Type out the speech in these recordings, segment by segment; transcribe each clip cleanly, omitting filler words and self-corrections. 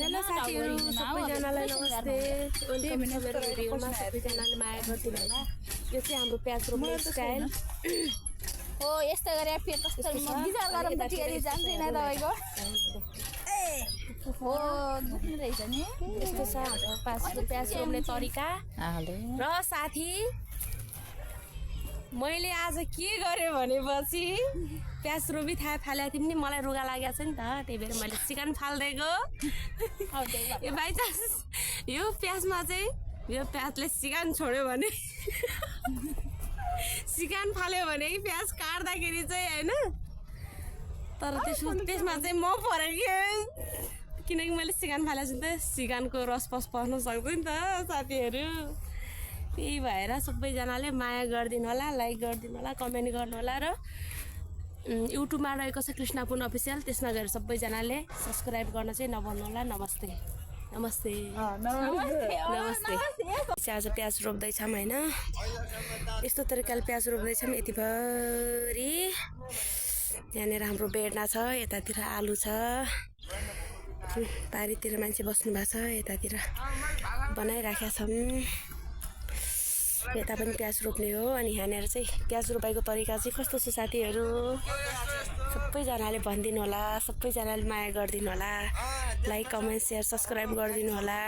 Hello साथीहरु सबैजनालाई नमस्ते। वेलकम टु मेरो भिडियोमा सबैजनाले माया गरिदिनु होला। यो चाहिँ हाम्रो प्याज रोप्ने स्टाइल हो। यस्तो गरे फेरि कस्तो विचार गरौँ त ठिकै जान्छ नि तपाईको हो दुख्नु रहेछ नि। यस्तो छ हाम्रो प्याज रोप्ने तरिका। र साथी मैले आज के गरेँ भनेपछि प्याज रोपी थालेको थिएँ नि, मलाई रुगा लागेको छ नि त, त्यही भएर मैले चिकन फाल्दिएको। यो बाइचान्स यो प्याजमा चाहिँ यो प्याजले चिकन छोड्यो भने चिकन फाल्यो भने प्याज काट्दाखेरि चाहिँ होइन, तर त्यसमा चाहिँ म परेँ किनकि मैले चिकन फालेको छु नि त, चिकनको रसपस पस्न सक्छ नि त साथीहरू। त्यही भएर सबैजनाले माया गरिदिनु होला, लाइक गरिदिनु होला, कमेन्ट गर्नु होला। र युट्युबमा रहेको छ कृष्णपुन अफिसियल, त्यसमा गएर सबैजनाले सब्सक्राइब गर्न चाहिँ नभन्नु होला। नमस्ते नमस्ते नमस्ते। आज प्याज रोप्दैछौँ होइन, यस्तो तरिकाले प्याज रोप्दैछौँ। यतिभरि यहाँनिर हाम्रो बेडना छ, यतातिर आलु छ, बारीतिर मान्छे बस्नु भएको छ, यतातिर बनाइराखेका छौँ। यता पनि प्याज रोप्ने हो। अनि यहाँनिर चाहिँ प्याज रोपाइको तरिका चाहिँ कस्तो छ साथीहरू, सबैजनाले भनिदिनु होला, सबैजनाले माया गरिदिनु होला, लाइक कमेन्ट सेयर सब्सक्राइब गरिदिनु होला।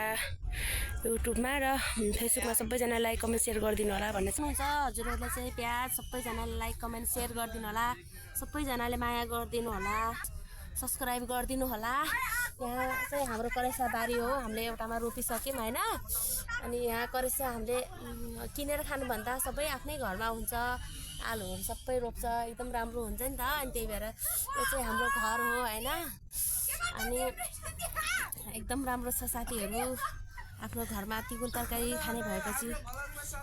युट्युबमा र फेसबुकमा सबैजनाले लाइक कमेन्ट सेयर गरिदिनु होला भन्ने हुन्छ। हजुरहरूले चाहिँ प्याज सबैजनाले लाइक कमेन्ट सेयर गरिदिनु होला, सबैजनाले माया गरिदिनु होला, सब्सक्राइब गरिदिनु होला। यहाँ चाहिँ हाम्रो करेसा बारी हो, हामीले एउटामा रोपिसक्यौँ होइन। अनि यहाँ करेसा हामीले किनेर खानुभन्दा सबै आफ्नै घरमा हुन्छ, आलुहरू सबै रोप्छ, एकदम राम्रो हुन्छ नि त। अनि त्यही भएर यो चाहिँ हाम्रो घर हो होइन। अनि एकदम राम्रो छ साथीहरू, आफ्नो घरमा तिगुन तरकारी खाने भएपछि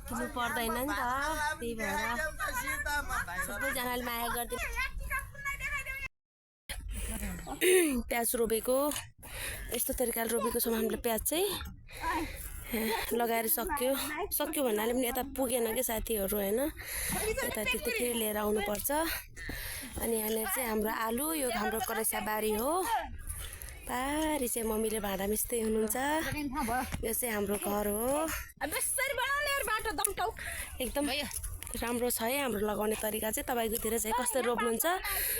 किन्नु पर्दैन नि त। त्यही भएर सबैजनाले माया गरिदिनु। प्याज रोपेको यस्तो तरिकाले रोपेको छौँ हामीले। प्याज चाहिँ लगाएर सक्यो भन्नाले पनि यता पुगेन कि साथीहरू होइन, यता त्यति फेरि लिएर आउनुपर्छ। अनि यहाँनिर चाहिँ हाम्रो आलु, यो हाम्रो करेसा बारी हो। बारी चाहिँ मम्मीले भाँडा मिच्दै हुनुहुन्छ। यो चाहिँ हाम्रो घर हो, एकदम राम्रो छ है हाम्रो लगाउने तरिका चाहिँ। तपाईँकोतिर चाहिँ कस्तो रोप्नुहुन्छ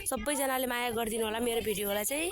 सबैजनाले माया गरिदिनु होला मेरो भिडियोलाई चाहिँ।